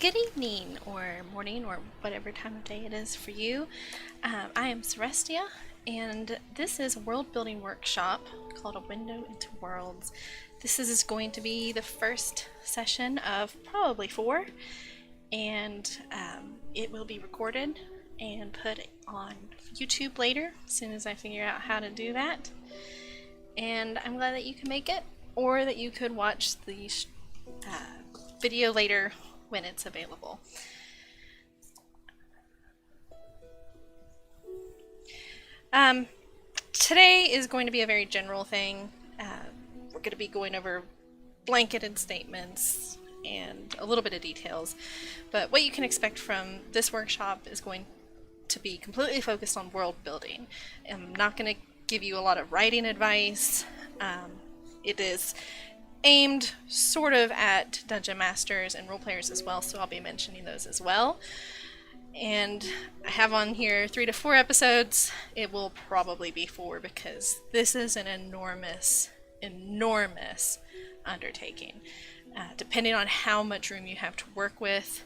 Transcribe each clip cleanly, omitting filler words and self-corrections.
Good evening, or morning, or whatever time of day it is for you. I am Serestia, and this is a world building workshop called A Window into Worlds. This is going to be the first session of probably four, and it will be recorded and put on YouTube later as soon as I figure out how to do that. And I'm glad that you can make it, or that you could watch the video later when it's available. Today is going to be a very general thing. We're going to be going over blanketed statements and a little bit of details, but what you can expect from this workshop is going to be completely focused on world building. I'm not going to give you a lot of writing advice. It is aimed sort of at dungeon masters and role players as well, so I'll be mentioning those as well. And I have on here 3 to 4 episodes. It will probably be 4 because this is an enormous undertaking, depending on how much room you have to work with.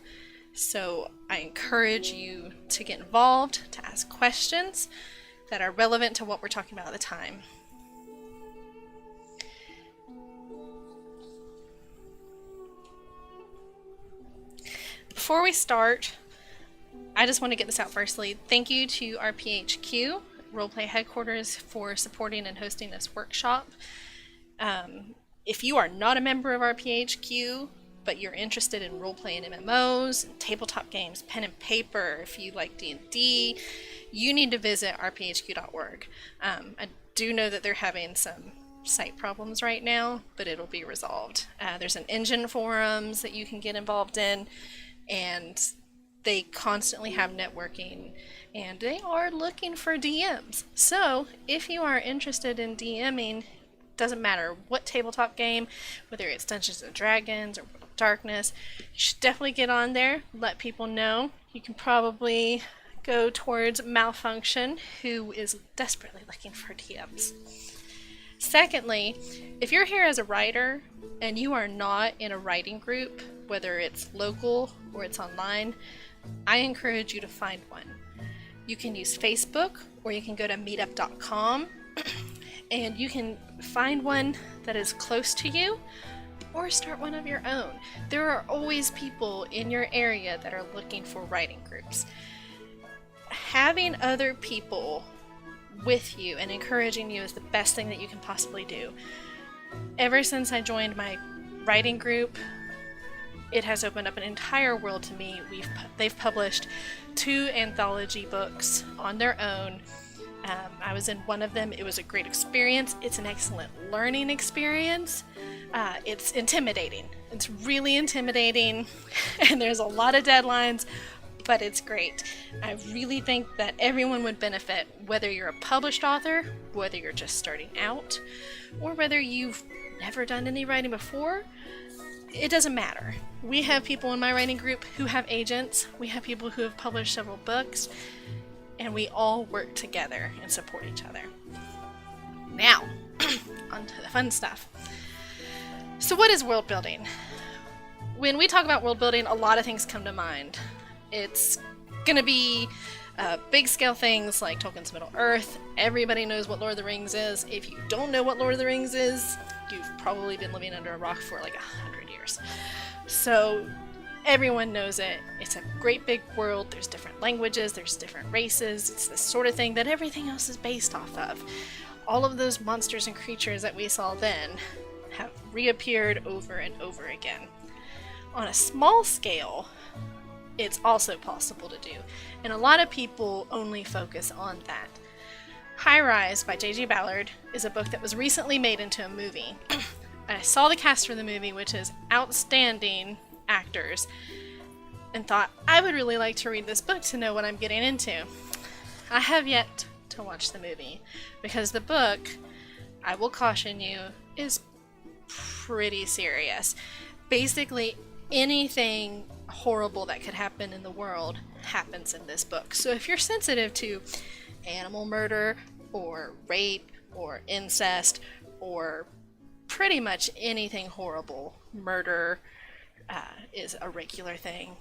So I encourage you to get involved, to ask questions that are relevant to what we're talking about at the time. Before we start, I just want to get this out firstly. Thank you to RPHQ, Roleplay Headquarters, for supporting and hosting this workshop. If you are not a member of RPHQ, but you're interested in roleplay and MMOs, and tabletop games, pen and paper, if you like D&D, you need to visit rphq.org. I do know that they're having some site problems right now, but it'll be resolved. There's an engine forums that you can get involved in, and they constantly have networking, and they are looking for DMs. So if you are interested in DMing, doesn't matter what tabletop game, whether it's Dungeons and Dragons or World of Darkness, you should definitely get on there, let people know. You can probably go towards Malfunction, who is desperately looking for DMs. Secondly, if you're here as a writer and you are not in a writing group, whether it's local or it's online, I encourage you to find one. You can use Facebook, or you can go to meetup.com and you can find one that is close to you, or start one of your own. There are always people in your area that are looking for writing groups. Having other people with you and encouraging you is the best thing that you can possibly do. Ever since I joined my writing group, it has opened up an entire world to me. They've published 2 anthology books on their own. I was in one of them. It was a great experience. It's an excellent learning experience. It's intimidating. It's really intimidating, and there's a lot of deadlines, but it's great. I really think that everyone would benefit, whether you're a published author, whether you're just starting out, or whether you've never done any writing before. It doesn't matter. We have people in my writing group who have agents. We have people who have published several books, and we all work together and support each other. Now, on to the fun stuff. So what is world building? When we talk about world building, a lot of things come to mind. It's going to be big scale things like Tolkien's Middle-earth. Everybody knows what Lord of the Rings is. If you don't know what Lord of the Rings is, you've probably been living under a rock for like 100 years. So everyone knows it. It's a great big world. There's different languages, there's different races. It's the sort of thing that everything else is based off of. All of those monsters and creatures that we saw then have reappeared over and over again. On a small scale, it's also possible to do, and a lot of people only focus on that. High Rise by J.G. Ballard is a book that was recently made into a movie. I saw the cast for the movie, which is outstanding actors, and thought I would really like to read this book to know what I'm getting into. I have yet to watch the movie, because the book, I will caution you, is pretty serious. Basically, anything horrible that could happen in the world happens in this book. So if you're sensitive to animal murder or rape or incest or pretty much anything horrible, murder, is a regular thing.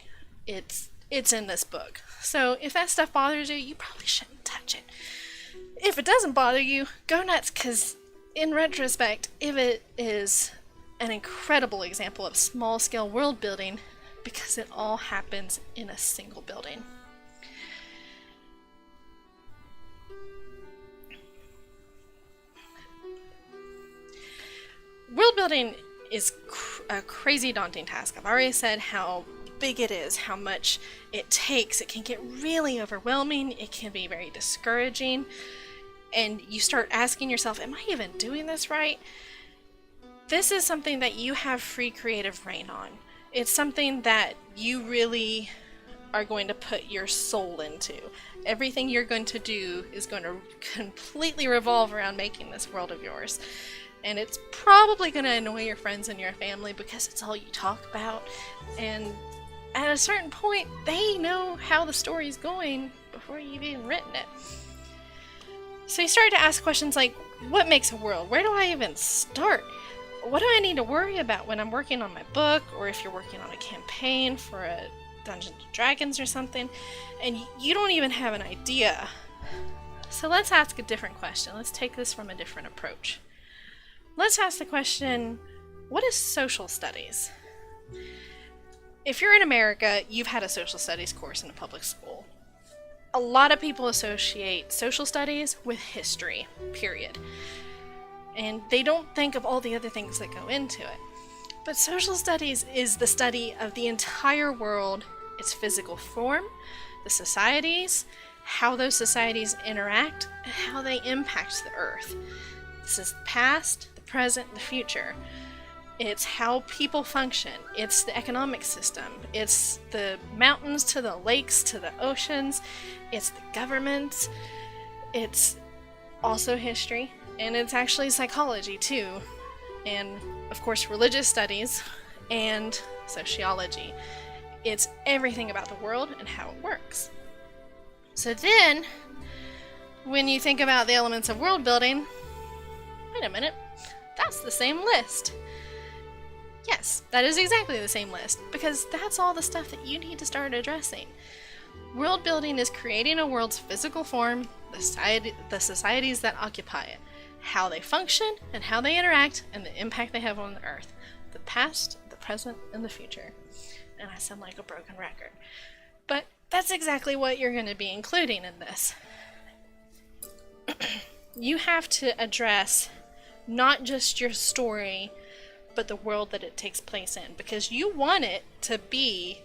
It's in this book. So if that stuff bothers you, you probably shouldn't touch it. If it doesn't bother you, go nuts, because in retrospect, it is an incredible example of small-scale world building because it all happens in a single building. World building is a crazy daunting task. I've already said how big it is, how much it takes. It can get really overwhelming. It can be very discouraging. And you start asking yourself, am I even doing this right? This is something that you have free creative reign on. It's something that you really are going to put your soul into. Everything you're going to do is going to completely revolve around making this world of yours. And it's probably going to annoy your friends and your family because it's all you talk about. And at a certain point, they know how the story's going before you've even written it. So you start to ask questions like, what makes a world? Where do I even start? What do I need to worry about when I'm working on my book, or if you're working on a campaign for a Dungeons & Dragons or something, and you don't even have an idea? So let's ask a different question. Let's take this from a different approach. Let's ask the question, what is social studies? If you're in America, you've had a social studies course in a public school. A lot of people associate social studies with history, period. And they don't think of all the other things that go into it. But social studies is the study of the entire world, its physical form, the societies, how those societies interact, and how they impact the earth. This is the past, the present, the future. It's how people function. It's the economic system. It's the mountains to the lakes to the oceans. It's the governments. It's also history. And it's actually psychology too. And of course religious studies and sociology. It's everything about the world and how it works. So then, when you think about the elements of world building, wait a minute, that's the same list. Yes, that is exactly the same list, because that's all the stuff that you need to start addressing. World building is creating a world's physical form, the societies that occupy it, how they function and how they interact, and the impact they have on the earth, the past, the present, and the future. And I sound like a broken record. But that's exactly what you're going to be including in this. You have to address not just your story, but the world that it takes place in, because you want it to be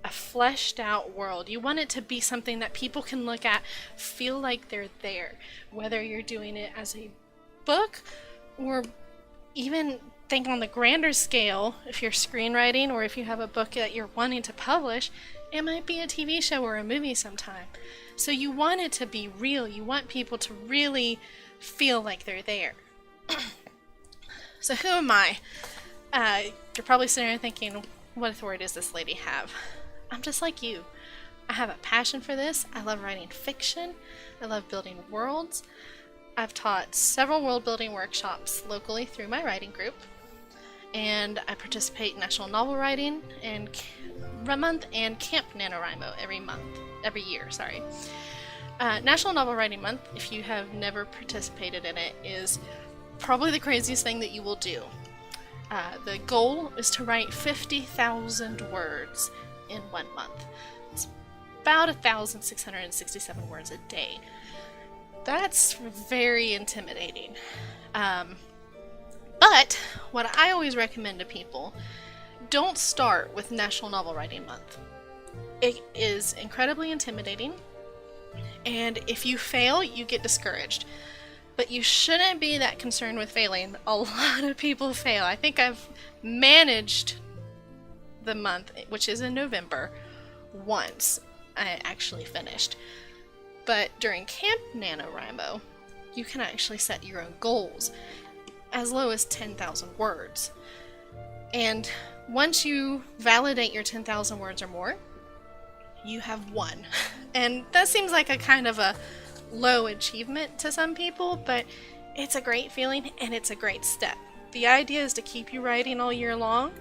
a fleshed out world. You want it to be something that people can look at, feel like they're there, whether you're doing it as a book, or even think on the grander scale, if you're screenwriting or if you have a book that you're wanting to publish, it might be a TV show or a movie sometime. So you want it to be real. You want people to really feel like they're there. So who am I? You're probably sitting there thinking, what authority does this lady have? I'm just like you. I have a passion for this. I love writing fiction. I love building worlds. I've taught several world building workshops locally through my writing group. And I participate in National Novel Writing and Month and Camp NaNoWriMo every year. National Novel Writing Month, if you have never participated in it, is probably the craziest thing that you will do. The goal is to write 50,000 words in 1 month. It's about 1,667 words a day. That's very intimidating. But what I always recommend to people, don't start with National Novel Writing Month. It is incredibly intimidating, and if you fail, you get discouraged. But you shouldn't be that concerned with failing. A lot of people fail. I think I've managed the month, which is in November, once. I actually finished. But during Camp NaNoWriMo, you can actually set your own goals as low as 10,000 words. And once you validate your 10,000 words or more, you have won. And that seems like a kind of a low achievement to some people, but it's a great feeling and it's a great step. The idea is to keep you writing all year long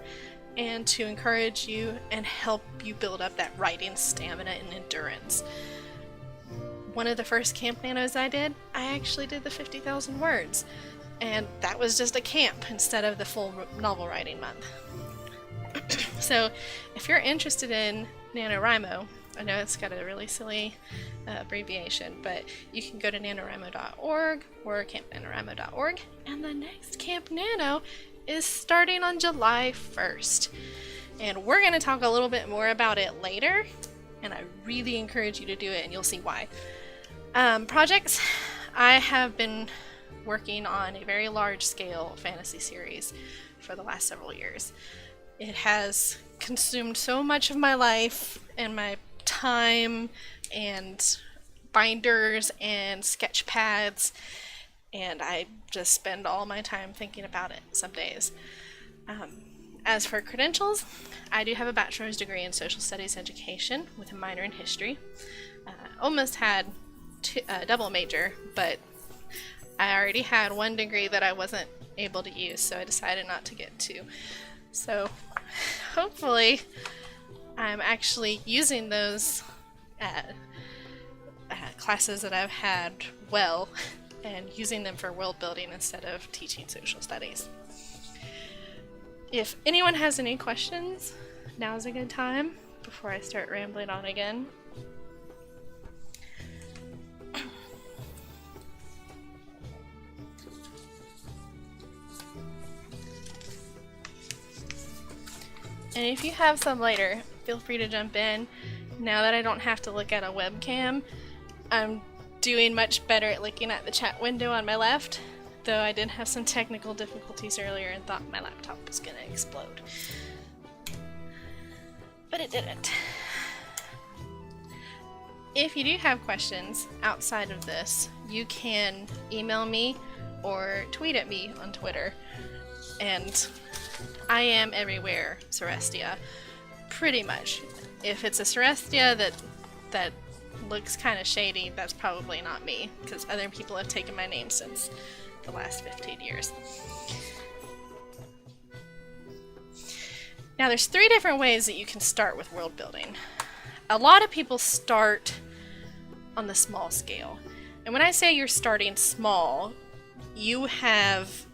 and to encourage you and help you build up that writing stamina and endurance. One of the first camp nanos I did, I actually did the 50,000 words, and that was just a camp instead of the full novel writing month. So if you're interested in NaNoWriMo, I know it's got a really silly abbreviation, but you can go to nanowrimo.org or campnanowrimo.org, and the next Camp Nano is starting on July 1st. And we're going to talk a little bit more about it later, and I really encourage you to do it, and you'll see why. Projects, I have been working on a very large-scale fantasy series for the last several years. It has consumed so much of my life and my time and binders and sketch pads, and I just spend all my time thinking about it some days. As for credentials, I do have a bachelor's degree in social studies education with a minor in history. Almost had a double major, but I already had one degree that I wasn't able to use, so I decided not to get two. So hopefully I'm actually using those classes that I've had well and using them for world building instead of teaching social studies. If anyone has any questions, now's a good time before I start rambling on again. And if you have some later, feel free to jump in. Now that I don't have to look at a webcam, I'm doing much better at looking at the chat window on my left, though I did have some technical difficulties earlier and thought my laptop was going to explode. But it didn't. If you do have questions outside of this, you can email me or tweet at me on Twitter. And I am everywhere, Serestia. Pretty much. If it's a Serestia that looks kind of shady, that's probably not me, because other people have taken my name since the last 15 years. Now there's 3 different ways that you can start with world building. A lot of people start on the small scale. And when I say you're starting small, you have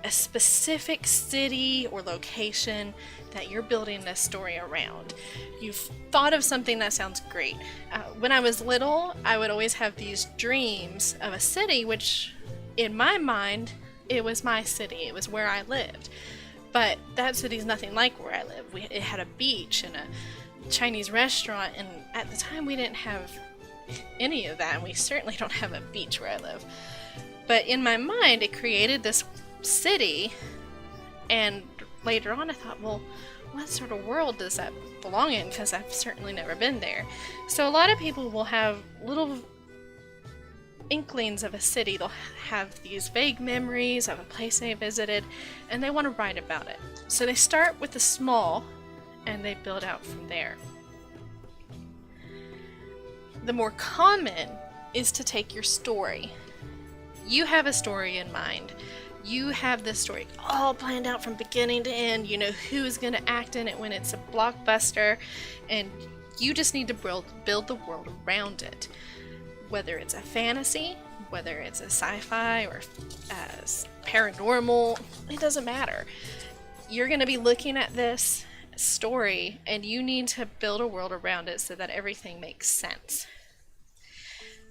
a specific city or location that you're building this story around. You've thought of something that sounds great. When I was little, I would always have these dreams of a city, which in my mind, it was my city. It was where I lived. But that city's nothing like where I live. It had a beach and a Chinese restaurant, and at the time we didn't have any of that, and we certainly don't have a beach where I live. But in my mind, it created this city, and later on I thought, well, what sort of world does that belong in? Because I've certainly never been there. So a lot of people will have little inklings of a city. They'll have these vague memories of a place they visited, and they want to write about it. So they start with the small, and they build out from there. The more common is to take your story. You have a story in mind. You have this story all planned out from beginning to end. You know who's going to act in it when it's a blockbuster, and you just need to build the world around it. Whether it's a fantasy, whether it's a sci-fi or paranormal, it doesn't matter. You're going to be looking at this story, and you need to build a world around it so that everything makes sense.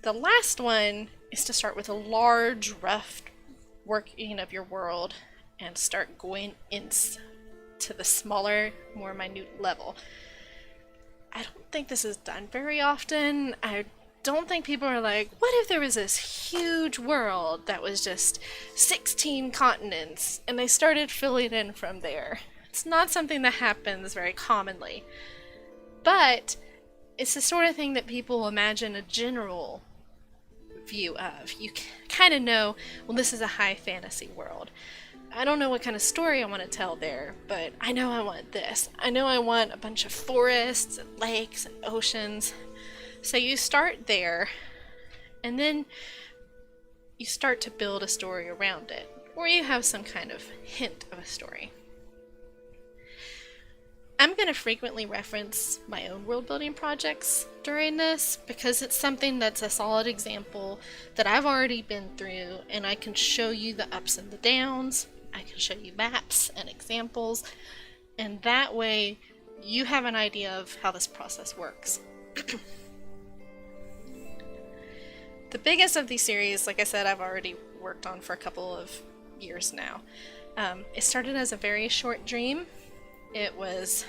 The last one is to start with a large, rough working of your world and start going into the smaller, more minute level. I don't think this is done very often. I don't think people are like, what if there was this huge world that was just 16 continents and they started filling in from there? It's not something that happens very commonly, but it's the sort of thing that people imagine a general view of. You kind of know, well, this is a high fantasy world. I don't know what kind of story I want to tell there, but I know I want this. I know I want a bunch of forests and lakes and oceans. So you start there, and then you start to build a story around it, or you have some kind of hint of a story. I'm going to frequently reference my own world building projects during this because it's something that's a solid example that I've already been through, and I can show you the ups and the downs. I can show you maps and examples, and that way you have an idea of how this process works. The biggest of these series, like I said, I've already worked on for a couple of years now. It started as a very short dream. It was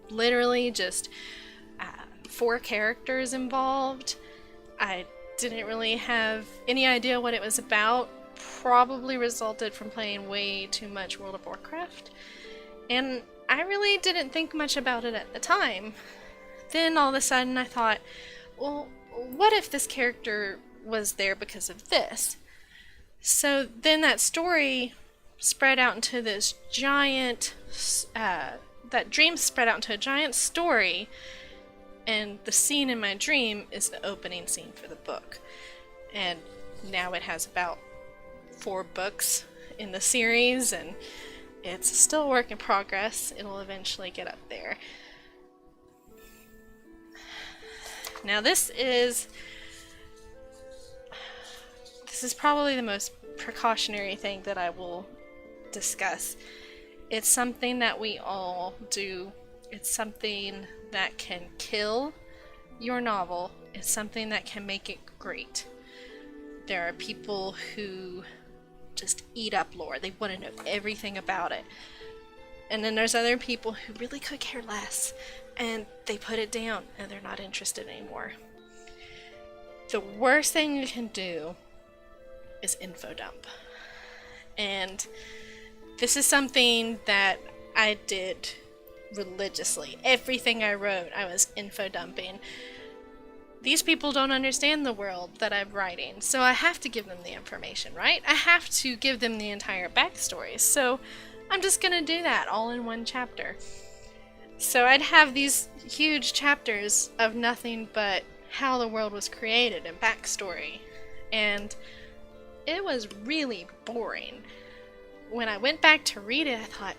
literally just 4 characters involved. I didn't really have any idea what it was about. Probably resulted from playing way too much World of Warcraft. And I really didn't think much about it at the time. Then all of a sudden I thought, well, what if this character was there because of this? So then that story spread out into this giant, that dream spread out into a giant story, and the scene in my dream is the opening scene for the book. And now it has about 4 books in the series, and it's still a work in progress. It'll eventually get up there. Now this is probably the most precautionary thing that I will discuss. It's something that we all do. It's something that can kill your novel. It's something that can make it great. There are people who just eat up lore. They want to know everything about it. And then there's other people who really could care less, and they put it down and they're not interested anymore. The worst thing you can do is info dump. And this is something that I did religiously. Everything I wrote, I was info dumping. These people don't understand the world that I'm writing, so I have to give them the information, right? I have to give them the entire backstory, so I'm just gonna do that all in one chapter. So I'd have these huge chapters of nothing but how the world was created and backstory, and it was really boring. When I went back to read it, I thought,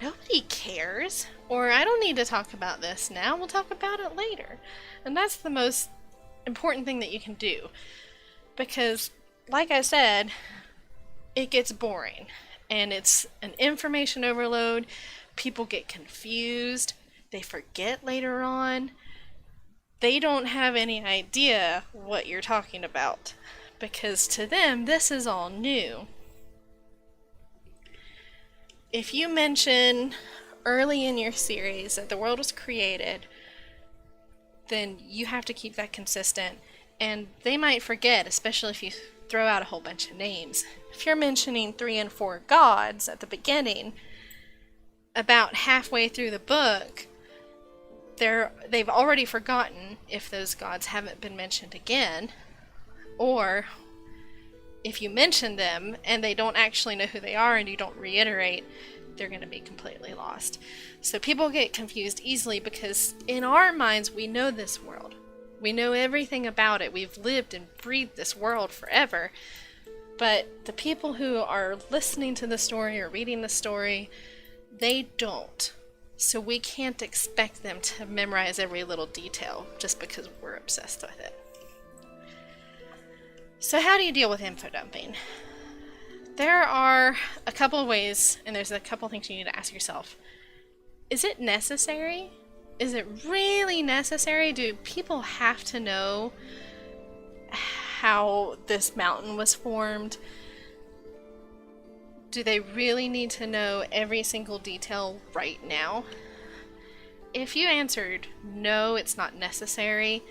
nobody cares, or I don't need to talk about this now, we'll talk about it later. And that's the most important thing that you can do, because like I said, it gets boring and it's an information overload. People get confused, they forget later on, they don't have any idea what you're talking about, because to them this is all new. If you mention early in your series that the world was created, then you have to keep that consistent, and they might forget, especially if you throw out a whole bunch of names. If you're mentioning 3 and 4 gods at the beginning, about halfway through the book, they've already forgotten if those gods haven't been mentioned again, or if you mention them and they don't actually know who they are and you don't reiterate, they're going to be completely lost. So people get confused easily because in our minds we know this world. We know everything about it. We've lived and breathed this world forever. But the people who are listening to the story or reading the story, they don't. So we can't expect them to memorize every little detail just because we're obsessed with it. So how do you deal with info dumping? There are a couple of ways, and there's a couple of things you need to ask yourself. Is it necessary? Is it really necessary? Do people have to know how this mountain was formed? Do they really need to know every single detail right now? If you answered no, it's not necessary,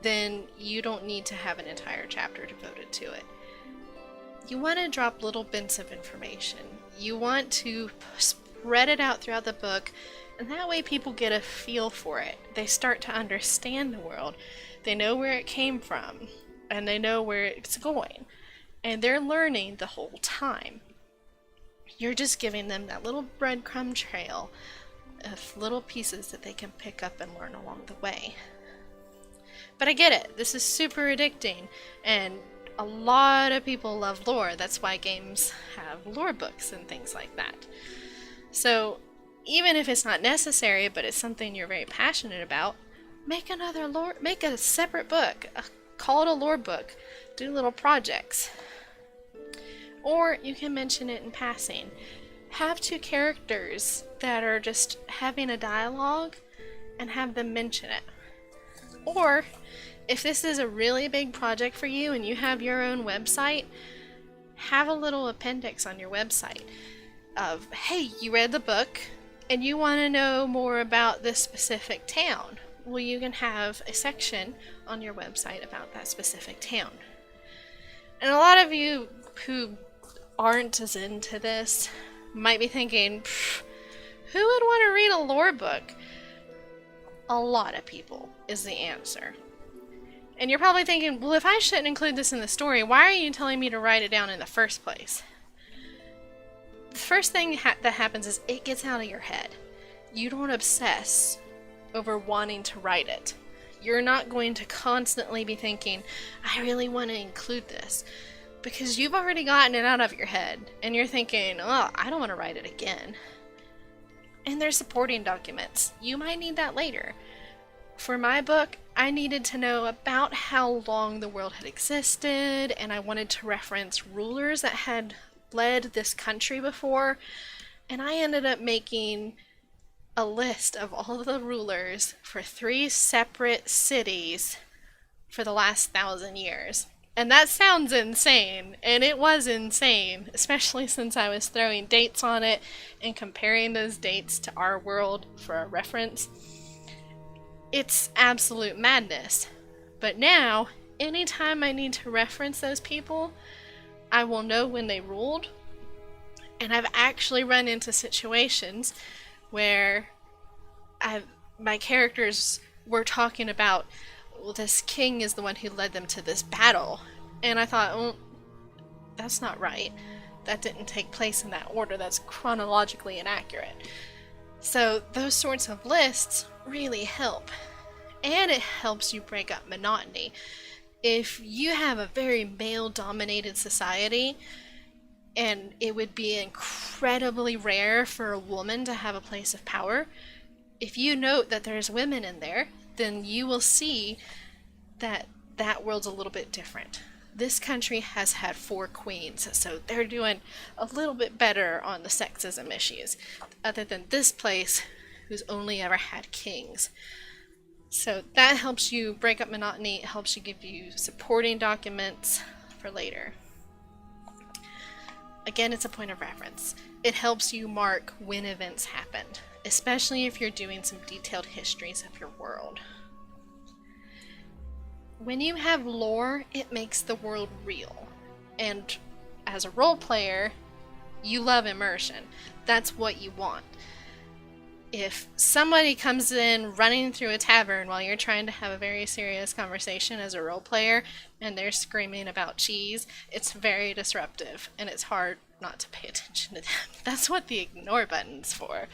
then you don't need to have an entire chapter devoted to it. You want to drop little bits of information. You want to spread it out throughout the book, and that way people get a feel for it. They start to understand the world. They know where it came from, and they know where it's going. And they're learning the whole time. You're just giving them that little breadcrumb trail of little pieces that they can pick up and learn along the way. But I get it. This is super addicting, and a lot of people love lore. That's why games have lore books and things like that. So even if it's not necessary, but it's something you're very passionate about, make a separate book. Call it a lore book. Do little projects. Or you can mention it in passing. Have two characters that are just having a dialogue and have them mention it. Or if this is a really big project for you and you have your own website, have a little appendix on your website of, hey, you read the book and you want to know more about this specific town. Well, you can have a section on your website about that specific town. And a lot of you who aren't as into this might be thinking, who would want to read a lore book? A lot of people is the answer. And you're probably thinking, well, if I shouldn't include this in the story, why are you telling me to write it down in the first place? The first thing that happens is it gets out of your head. You don't obsess over wanting to write it. You're not going to constantly be thinking, I really want to include this, because you've already gotten it out of your head and you're thinking, oh, I don't want to write it again. And there's supporting documents. You might need that later. For my book, I needed to know about how long the world had existed, and I wanted to reference rulers that had led this country before, and I ended up making a list of all of the rulers for 3 separate cities for the last 1,000 years. And that sounds insane, and it was insane, especially since I was throwing dates on it and comparing those dates to our world for a reference. It's absolute madness. But now, anytime I need to reference those people, I will know when they ruled. And I've actually run into situations where my characters were talking about, well, this king is the one who led them to this battle. And I thought, oh, that's not right. That didn't take place in that order. That's chronologically inaccurate. So those sorts of lists really help. And it helps you break up monotony. If you have a very male-dominated society, and it would be incredibly rare for a woman to have a place of power, if you note that there's women in there, then you will see that that world's a little bit different. This country has had 4 queens, so they're doing a little bit better on the sexism issues, other than this place, who's only ever had kings. So that helps you break up monotony. It helps you give you supporting documents for later. Again, it's a point of reference. It helps you mark when events happened, especially if you're doing some detailed histories of your world. When you have lore, it makes the world real. And as a role player, you love immersion. That's what you want. If somebody comes in running through a tavern while you're trying to have a very serious conversation as a role player and they're screaming about cheese, it's very disruptive and it's hard not to pay attention to them. That's what the ignore button's for.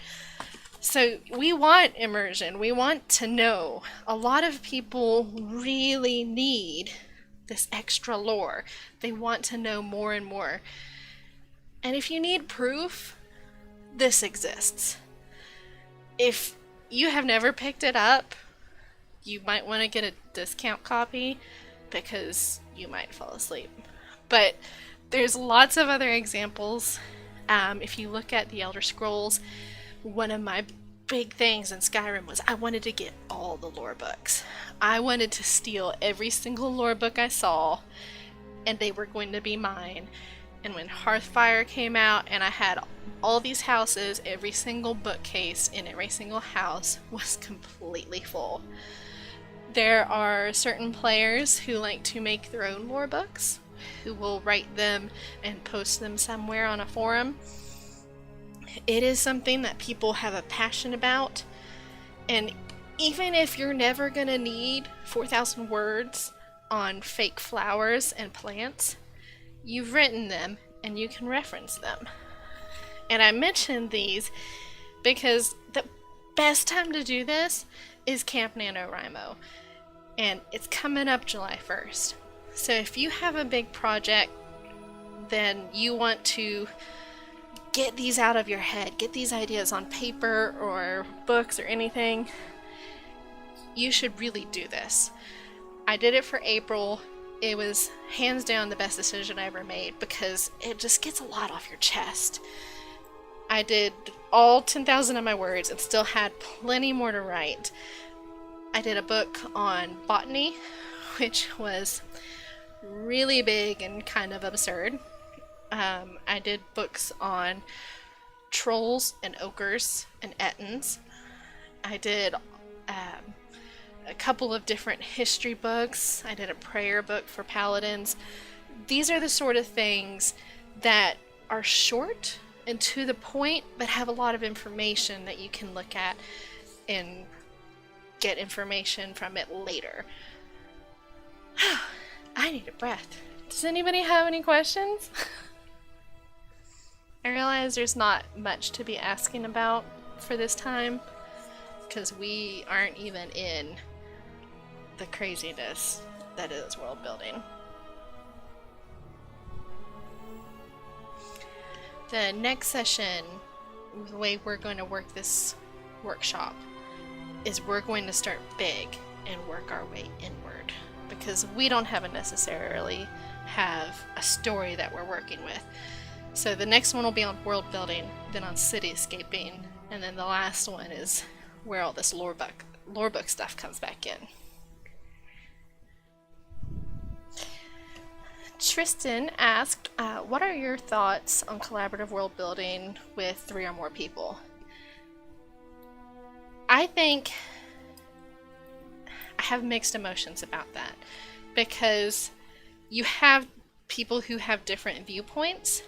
So we want immersion. We want to know. A lot of people really need this extra lore. They want to know more and more. And if you need proof, this exists. If you have never picked it up, you might want to get a discount copy because you might fall asleep. But there's lots of other examples. If you look at the Elder Scrolls, one of my big things in Skyrim was I wanted to get all the lore books. I wanted to steal every single lore book I saw, and they were going to be mine. And when Hearthfire came out and I had all these houses, every single bookcase in every single house was completely full. There are certain players who like to make their own lore books, who will write them and post them somewhere on a forum. It is something that people have a passion about, and even if you're never going to need 4,000 words on fake flowers and plants, you've written them and you can reference them. And I mentioned these because the best time to do this is Camp NaNoWriMo, and it's coming up July 1st. So if you have a big project, then you want to get these out of your head, get these ideas on paper or books or anything, you should really do this. I did it for April. It was hands down the best decision I ever made because it just gets a lot off your chest. I did all 10,000 of my words and still had plenty more to write. I did a book on botany, which was really big and kind of absurd. I did books on trolls and ogres and ettins. I did a couple of different history books. I did a prayer book for paladins. These are the sort of things that are short and to the point, but have a lot of information that you can look at and get information from it later. I need a breath. Does anybody have any questions? I realize there's not much to be asking about for this time, because we aren't even in the craziness that is world building. The next session, the way we're going to work this workshop, is we're going to start big and work our way inward, because we don't necessarily have a story that we're working with. So the next one will be on world building, then on cityscaping, and then the last one is where all this lore book stuff comes back in. Tristan asked, what are your thoughts on collaborative world building with 3 or more people? I think I have mixed emotions about that, because you have people who have different viewpoints.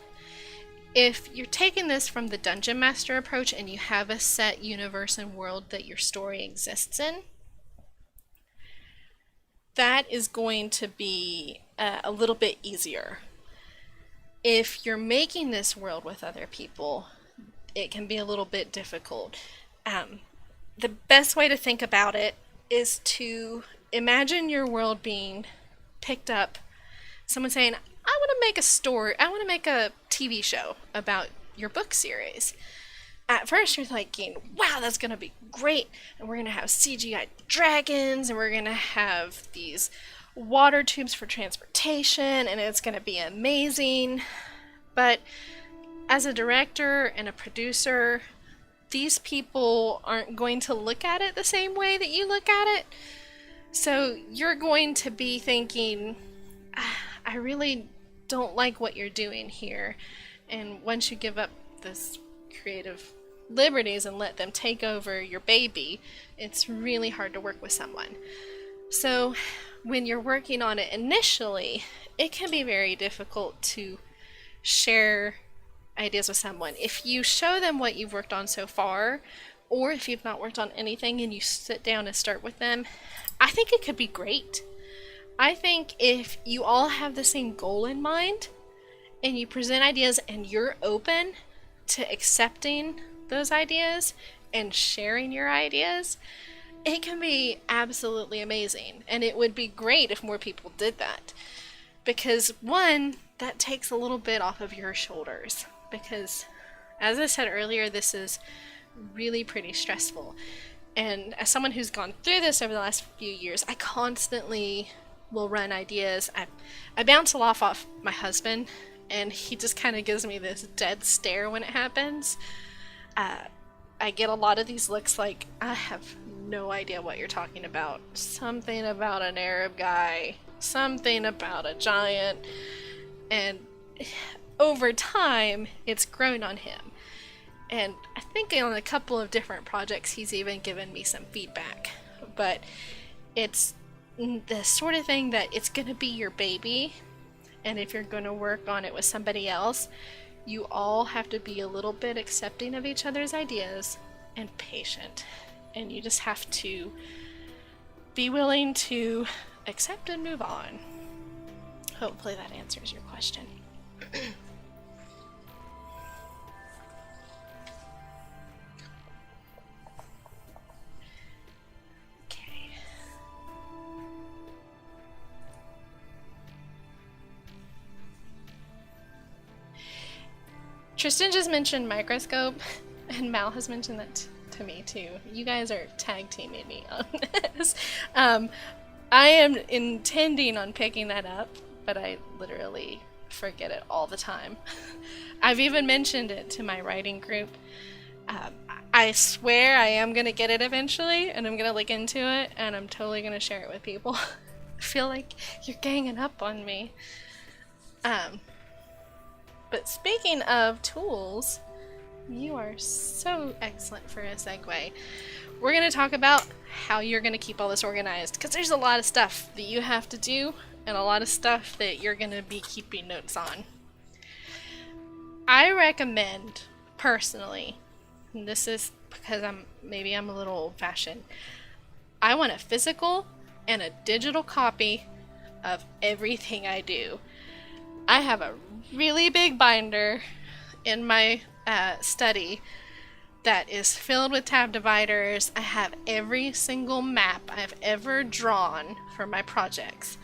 If you're taking this from the Dungeon Master approach and you have a set universe and world that your story exists in, that is going to be a little bit easier. If you're making this world with other people, it can be a little bit difficult. The best way to think about it is to imagine your world being picked up, someone saying, I want to make a story, I want to make a TV show about your book series. At first you're thinking, wow, that's going to be great, and we're going to have CGI dragons, and we're going to have these water tubes for transportation, and it's going to be amazing. But as a director and a producer, these people aren't going to look at it the same way that you look at it. So you're going to be thinking, I really don't like what you're doing here. And once you give up this creative liberties and let them take over your baby, it's really hard to work with someone. So when you're working on it initially, it can be very difficult to share ideas with someone. If you show them what you've worked on so far, or if you've not worked on anything and you sit down and start with them, I think it could be great. I think if you all have the same goal in mind and you present ideas and you're open to accepting those ideas and sharing your ideas, it can be absolutely amazing. And it would be great if more people did that. Because one, that takes a little bit off of your shoulders. Because as I said earlier, this is really pretty stressful. And as someone who's gone through this over the last few years, I constantly will run ideas. I bounce a lot off my husband, and he just kind of gives me this dead stare when it happens. I get a lot of these looks like, I have no idea what you're talking about. Something about an Arab guy, something about a giant, and over time, it's grown on him. And I think on a couple of different projects, he's even given me some feedback. But it's the sort of thing that it's going to be your baby, and if you're going to work on it with somebody else, you all have to be a little bit accepting of each other's ideas and patient. And you just have to be willing to accept and move on. Hopefully that answers your question. Okay. Tristan just mentioned microscope, and Mal has mentioned that to me too. You guys are tag teaming me on this. I am intending on picking that up, but I literally forget it all the time. I've even mentioned it to my writing group. I swear I am going to get it eventually, and I'm going to look into it, and I'm totally going to share it with people. I feel like you're ganging up on me. But speaking of tools, you are so excellent for a segue. We're going to talk about how you're going to keep all this organized, because there's a lot of stuff that you have to do, and a lot of stuff that you're going to be keeping notes on. I recommend, personally, and this is because maybe I'm a little old-fashioned, I want a physical and a digital copy of everything I do. I have a really big binder in my study that is filled with tab dividers. I have every single map I've ever drawn for my projects.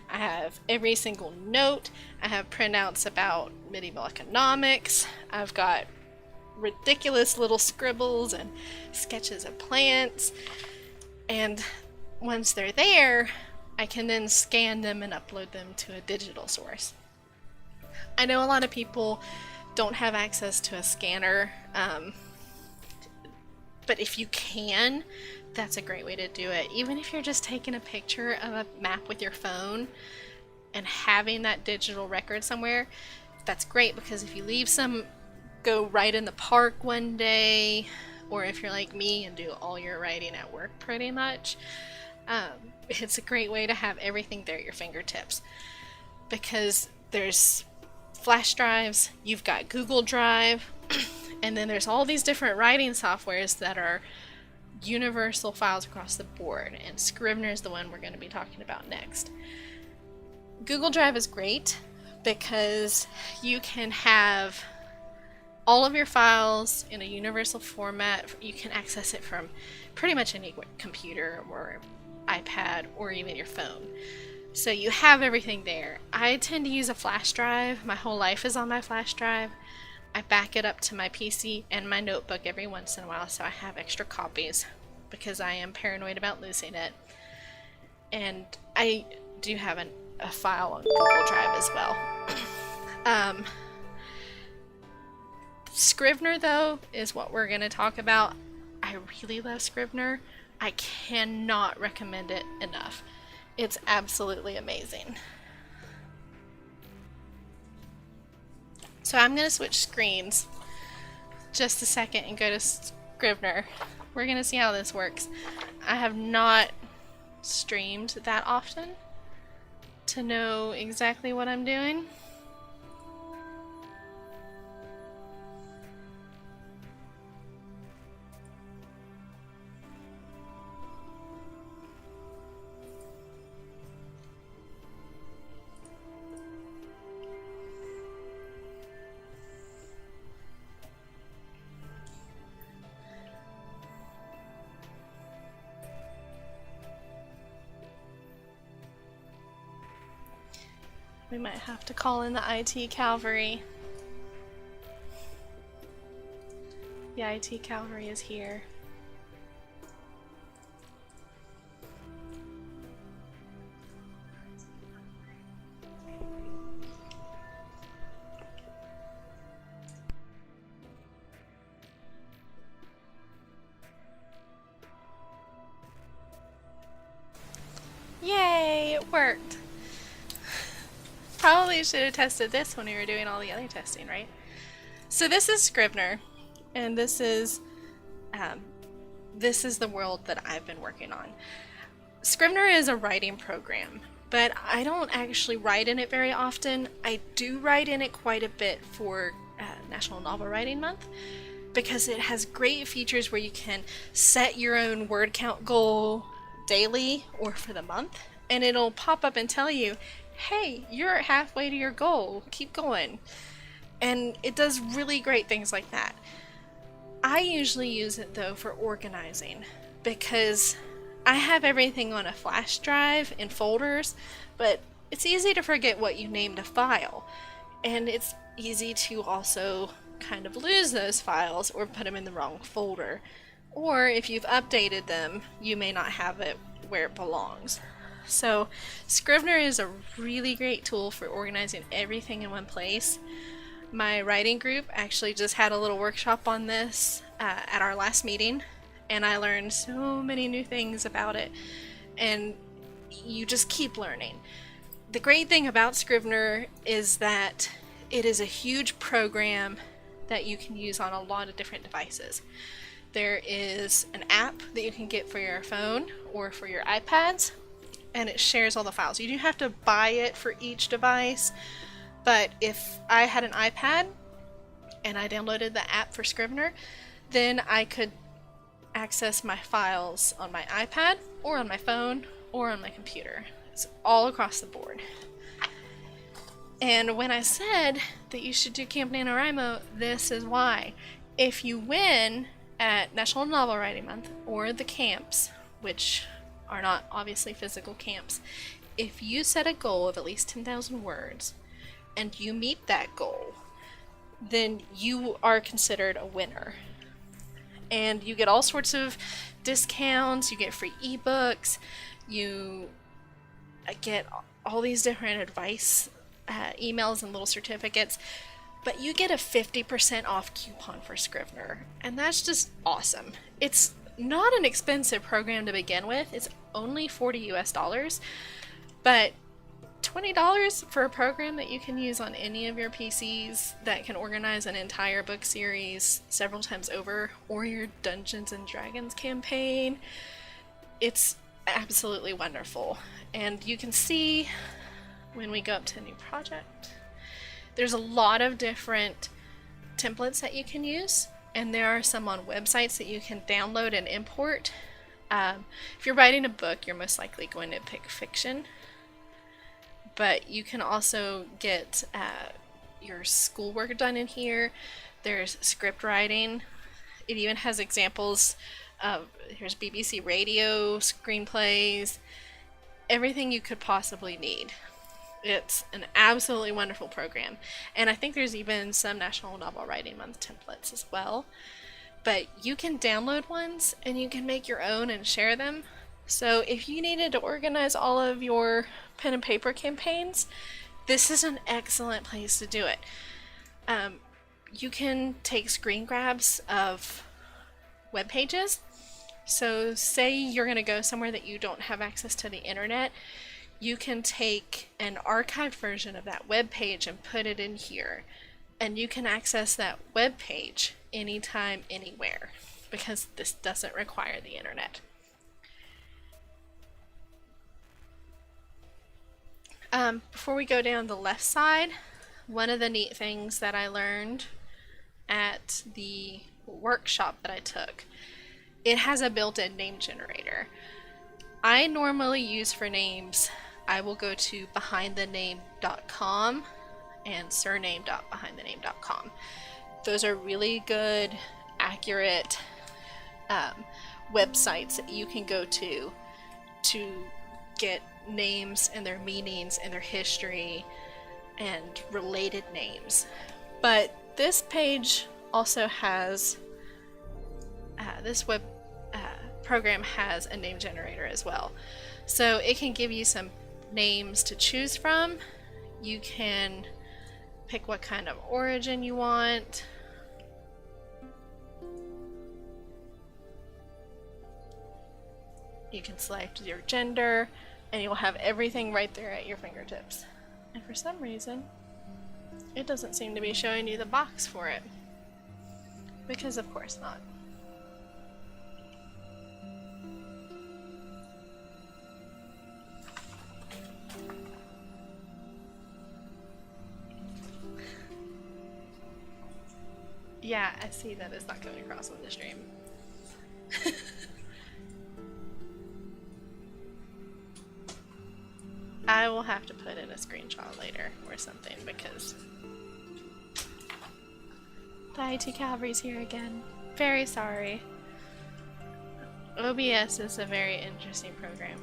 I have every single note. I have printouts about medieval economics. I've got ridiculous little scribbles and sketches of plants. And once they're there, I can then scan them and upload them to a digital source. I know a lot of people don't have access to a scanner, but if you can, that's a great way to do it. Even if you're just taking a picture of a map with your phone and having that digital record somewhere, that's great, because if you leave some go right in the park one day, or if you're like me and do all your writing at work pretty much, it's a great way to have everything there at your fingertips, because there's flash drives, you've got Google Drive, and then there's all these different writing softwares that are universal files across the board, and Scrivener is the one we're going to be talking about next. Google Drive is great because you can have all of your files in a universal format. You can access it from pretty much any computer or iPad or even your phone. So you have everything there. I tend to use a flash drive. My whole life is on my flash drive. I back it up to my PC and my notebook every once in a while, so I have extra copies because I am paranoid about losing it. And I do have a file on Google Drive as well. Scrivener, though, is what we're going to talk about. I really love Scrivener. I cannot recommend it enough. It's absolutely amazing. So I'm going to switch screens just a second and go to Scrivener. We're going to see how this works. I have not streamed that often to know exactly what I'm doing. We might have to call in the IT cavalry. The IT cavalry is here. Yay, it worked. Probably should have tested this when we were doing all the other testing, right? So this is Scrivener, and this is the world that I've been working on. Scrivener is a writing program, but I don't actually write in it very often. I do write in it quite a bit for National Novel Writing Month, because it has great features where you can set your own word count goal daily or for the month, and it'll pop up and tell you, hey, you're halfway to your goal, keep going. And it does really great things like that. I usually use it though for organizing, because I have everything on a flash drive in folders, but it's easy to forget what you named a file, and it's easy to also kind of lose those files or put them in the wrong folder. Or if you've updated them, you may not have it where it belongs. So Scrivener is a really great tool for organizing everything in one place. My writing group actually just had a little workshop on this at our last meeting, and I learned so many new things about it, and you just keep learning. The great thing about Scrivener is that it is a huge program that you can use on a lot of different devices. There is an app that you can get for your phone or for your iPads, and it shares all the files. You do have to buy it for each device, but if I had an iPad and I downloaded the app for Scrivener, then I could access my files on my iPad or on my phone or on my computer. It's all across the board. And when I said that you should do Camp NaNoWriMo, this is why. If you win at National Novel Writing Month or the camps, which are not obviously physical camps, if you set a goal of at least 10,000 words and you meet that goal, then you are considered a winner. And you get all sorts of discounts, you get free ebooks, you get all these different advice emails and little certificates, but you get a 50% off coupon for Scrivener, and that's just awesome. It's not an expensive program to begin with. It's only $40 US, but $20 for a program that you can use on any of your PCs that can organize an entire book series several times over, or your Dungeons and Dragons campaign. It's absolutely wonderful. And you can see when we go up to a new project, there's a lot of different templates that you can use, and there are some on websites that you can download and import. If you're writing a book, you're most likely going to pick fiction, but you can also get your schoolwork done in here. There's script writing. It even has examples of, here's BBC radio, screenplays, everything you could possibly need. It's an absolutely wonderful program, and I think there's even some National Novel Writing Month templates as well. But you can download ones and you can make your own and share them. So if you needed to organize all of your pen and paper campaigns, this is an excellent place to do it. You can take screen grabs of web pages. So say you're going to go somewhere that you don't have access to the internet, you can take an archived version of that web page and put it in here, and you can access that web page anytime, anywhere, because this doesn't require the internet. Before we go down the left side, one of the neat things that I learned at the workshop that I took, it has a built-in name generator. I normally use for names, I will go to behindthename.com and surname.behindthename.com. Those are really good, accurate websites that you can go to get names and their meanings and their history and related names. But this page also has, this web program has a name generator as well. So it can give you some names to choose from. You can pick what kind of origin you want. You can select your gender, and you will have everything right there at your fingertips. And for some reason, it doesn't seem to be showing you the box for it. Because of course not. Yeah, I see that it's not coming across on the stream. I will have to put in a screenshot later or something because the IT Cavalry's here again. Very sorry. OBS is a very interesting program.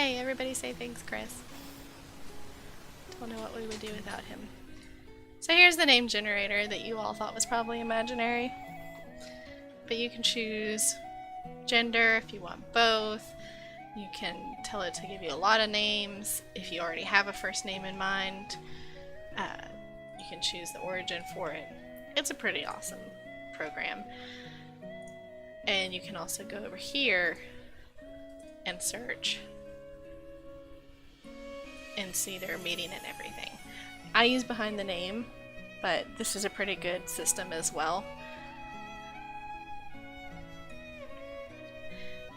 Yay, everybody say thanks, Chris. Don't know what we would do without him. So here's the name generator that you all thought was probably imaginary. But you can choose gender if you want both. You can tell it to give you a lot of names if you already have a first name in mind. You can choose the origin for it. It's a pretty awesome program. And you can also go over here and search and see their meaning and everything. I use behind the name, but this is a pretty good system as well.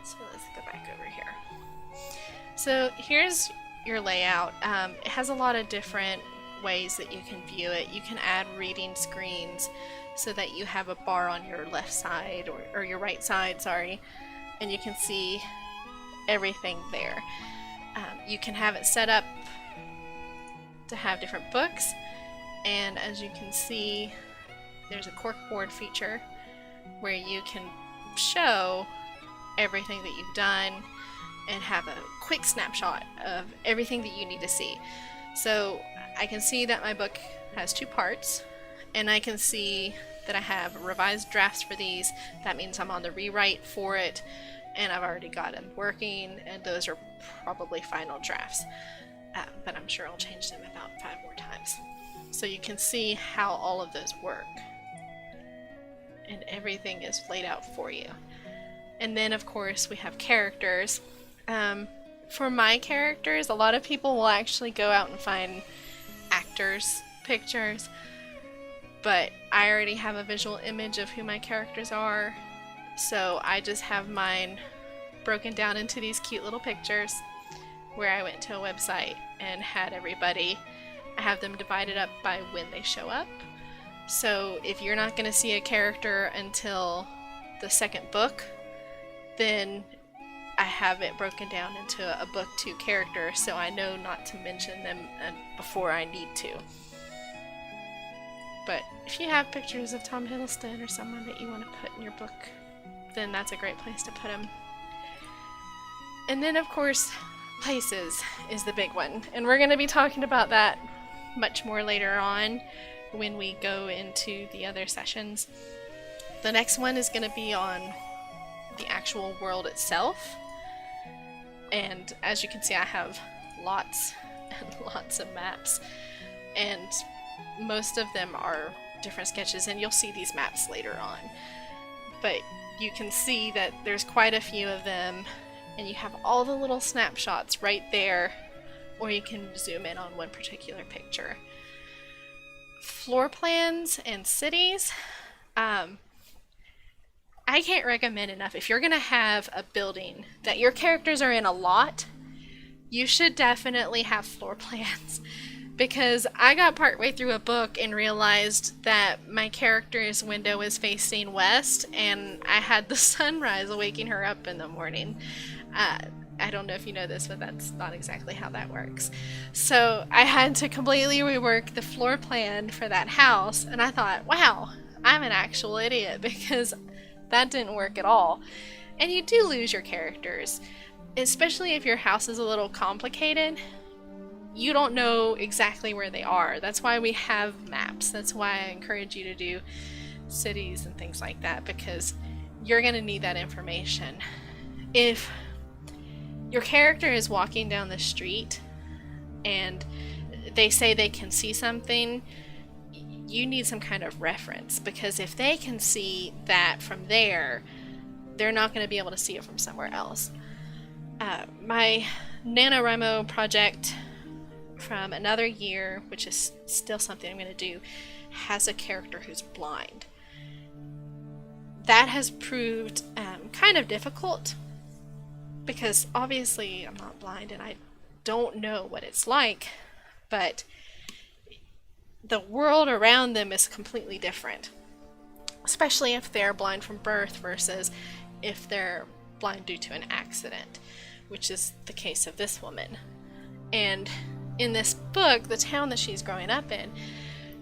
So let's go back over here. So here's your layout. It has a lot of different ways that you can view it. You can add reading screens so that you have a bar on your left side or your right side, sorry, and you can see everything there. You can have it set up to have different books, and as you can see, there's a corkboard feature where you can show everything that you've done and have a quick snapshot of everything that you need to see. So I can see that my book has 2 parts, and I can see that I have revised drafts for these. That means I'm on the rewrite for it, and I've already got them working, and those are probably final drafts. But I'm sure I'll change them about 5 more times. So you can see how all of those work. And everything is laid out for you. And then, of course, we have characters. For my characters, a lot of people will actually go out and find actors' pictures. But I already have a visual image of who my characters are. So I just have mine broken down into these cute little pictures where I went to a website and had everybody, I have them divided up by when they show up. So if you're not going to see a character until the 2nd book, then I have it broken down into a book 2 character, so I know not to mention them before I need to. But if you have pictures of Tom Hiddleston or someone that you want to put in your book, then that's a great place to put them. And then, of course, places is the big one. And we're going to be talking about that much more later on when we go into the other sessions. The next one is going to be on the actual world itself. And as you can see, I have lots and lots of maps. And most of them are different sketches, and you'll see these maps later on. But you can see that there's quite a few of them, and you have all the little snapshots right there, or you can zoom in on one particular picture. Floor plans and cities, I can't recommend enough. If you're going to have a building that your characters are in a lot, you should definitely have floor plans. Because I got partway through a book and realized that my character's window is facing west, and I had the sunrise waking her up in the morning. I don't know if you know this, but that's not exactly how that works. So I had to completely rework the floor plan for that house, and I thought, wow, I'm an actual idiot, because that didn't work at all. And you do lose your characters, especially if your house is a little complicated. You don't know exactly where they are. That's why we have maps. That's why I encourage you to do cities and things like that, because you're going to need that information. If your character is walking down the street and they say they can see something, you need some kind of reference, because if they can see that from there, they're not going to be able to see it from somewhere else. My NaNoWriMo project from another year, which is still something I'm going to do, has a character who's blind. That has proved kind of difficult, because obviously I'm not blind and I don't know what it's like, but the world around them is completely different, especially if they're blind from birth versus if they're blind due to an accident, which is the case of this woman. And in this book, the town that she's growing up in,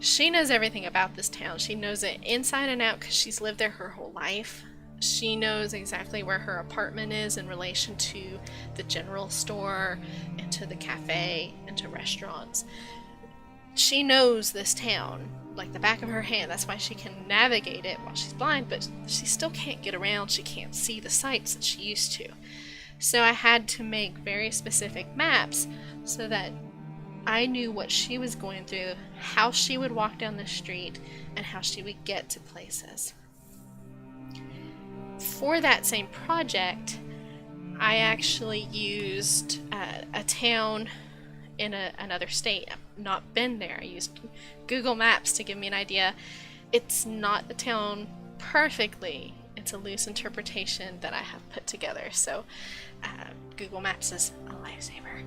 she knows everything about this town. She knows it inside and out because she's lived there her whole life. She knows exactly where her apartment is in relation to the general store and to the cafe and to restaurants. She knows this town like the back of her hand. That's why she can navigate it while she's blind, but she still can't get around. She can't see the sights that she used to. So I had to make very specific maps so that I knew what she was going through, how she would walk down the street, and how she would get to places. For that same project, I actually used a town in another state. I've not been there. I used Google Maps to give me an idea. It's not the town perfectly. It's a loose interpretation that I have put together. So Google Maps is a lifesaver.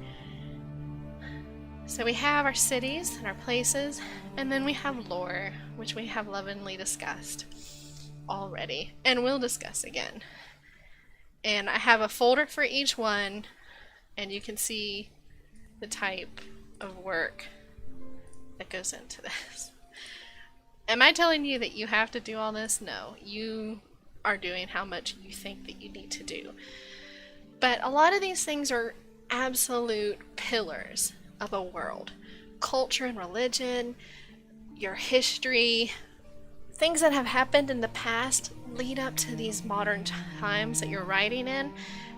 So we have our cities and our places, and then we have lore, which we have lovingly discussed already, and will discuss again. And I have a folder for each one, and you can see the type of work that goes into this. Am I telling you that you have to do all this? No, you are doing how much you think that you need to do. But a lot of these things are absolute pillars of a world. Culture and religion, your history, things that have happened in the past lead up to these modern times that you're writing in,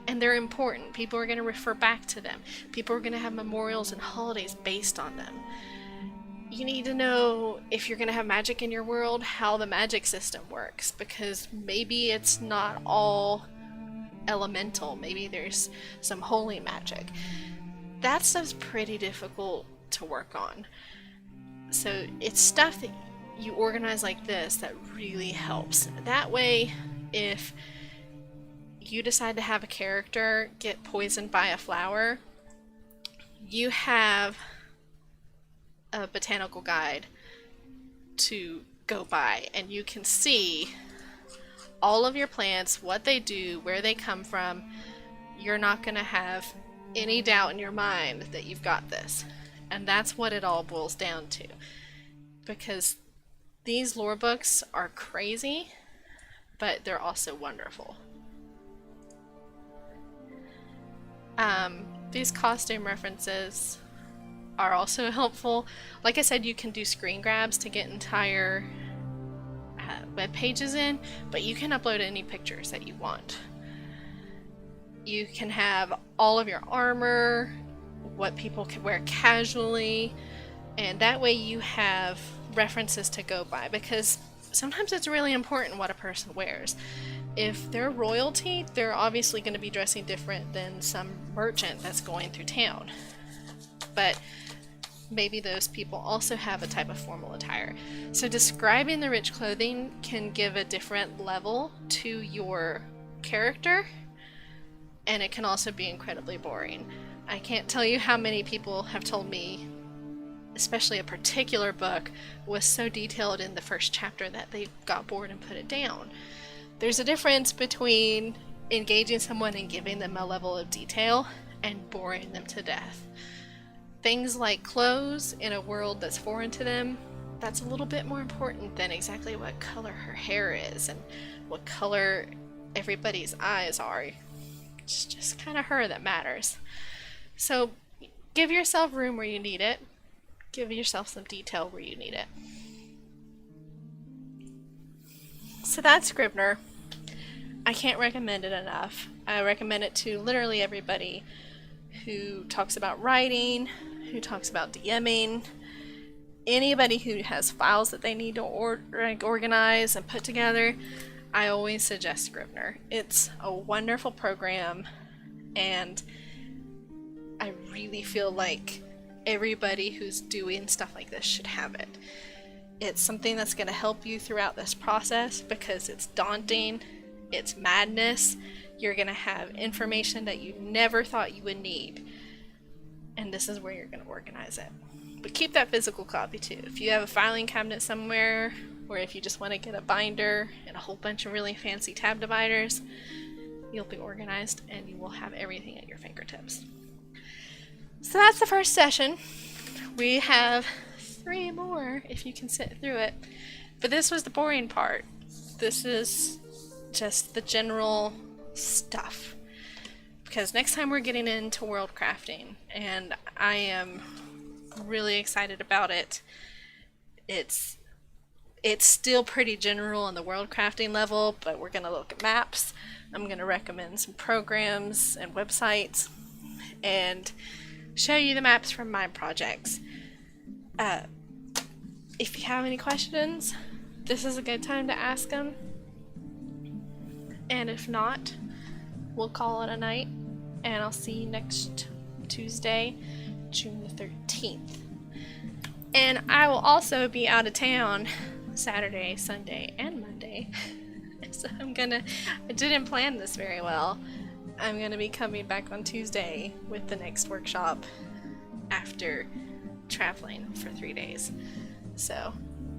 and they're important. People are going to refer back to them. People are going to have memorials and holidays based on them. You need to know, if you're going to have magic in your world, how the magic system works, because maybe it's not all elemental. Maybe there's some holy magic. That stuff's pretty difficult to work on. So it's stuff that you organize like this that really helps. That way, if you decide to have a character get poisoned by a flower, you have a botanical guide to go by, and you can see all of your plants, what they do, where they come from. You're not going to have any doubt in your mind that you've got this. And that's what it all boils down to. Because these lore books are crazy, but they're also wonderful. These costume references are also helpful. Like I said, you can do screen grabs to get entire web pages in, but you can upload any pictures that you want. You can have all of your armor, what people can wear casually, and that way you have references to go by, because sometimes it's really important what a person wears. If they're royalty, they're obviously going to be dressing different than some merchant that's going through town. But maybe those people also have a type of formal attire. So describing the rich clothing can give a different level to your character, and it can also be incredibly boring. I can't tell you how many people have told me, especially a particular book was so detailed in the first chapter that they got bored and put it down. There's a difference between engaging someone and giving them a level of detail and boring them to death. Things like clothes in a world that's foreign to them, that's a little bit more important than exactly what color her hair is and what color everybody's eyes are. It's just kind of her that matters. So give yourself room where you need it. Give yourself some detail where you need it. So that's Scrivener. I can't recommend it enough. I recommend it to literally everybody who talks about writing, who talks about DMing, anybody who has files that they need to organize and put together. I always suggest Scrivener. It's a wonderful program, and I really feel like everybody who's doing stuff like this should have it. It's something that's going to help you throughout this process, because it's daunting, it's madness. You're going to have information that you never thought you would need, and this is where you're going to organize it. But keep that physical copy too. If you have a filing cabinet somewhere, or if you just want to get a binder and a whole bunch of really fancy tab dividers, you'll be organized and you will have everything at your fingertips. So that's the first session. We have 3 more if you can sit through it. But this was the boring part. This is just the general stuff. Because next time we're getting into world crafting, and I am really excited about it. It's still pretty general on the world crafting level, but we're going to look at maps. I'm going to recommend some programs and websites and show you the maps from my projects. If you have any questions, this is a good time to ask them. And if not, we'll call it a night, and I'll see you next Tuesday, June the 13th. And I will also be out of town Saturday, Sunday, and Monday. So I didn't plan this very well. I'm gonna be coming back on Tuesday with the next workshop after traveling for 3 days. So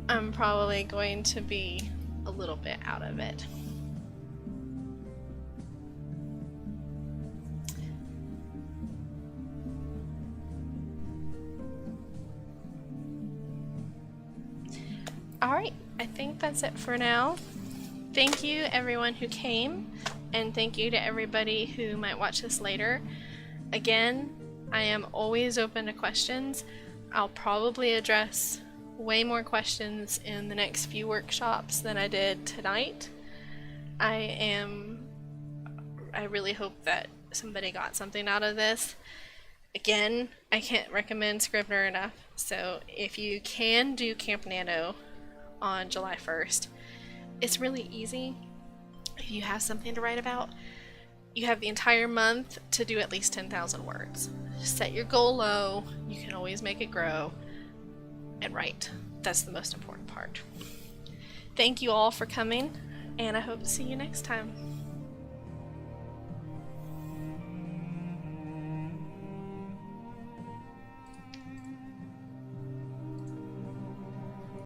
I'm probably going to be a little bit out of it. Alright, I think that's it for now. Thank you everyone who came, and thank you to everybody who might watch this later. Again, I am always open to questions. I'll probably address way more questions in the next few workshops than I did tonight. I really hope that somebody got something out of this. Again, I can't recommend Scrivener enough, so if you can do Camp Nano on July 1st, it's really easy. If you have something to write about, you have the entire month to do at least 10,000 words. Set your goal low, you can always make it grow, and write. That's the most important part. Thank you all for coming, and I hope to see you next time.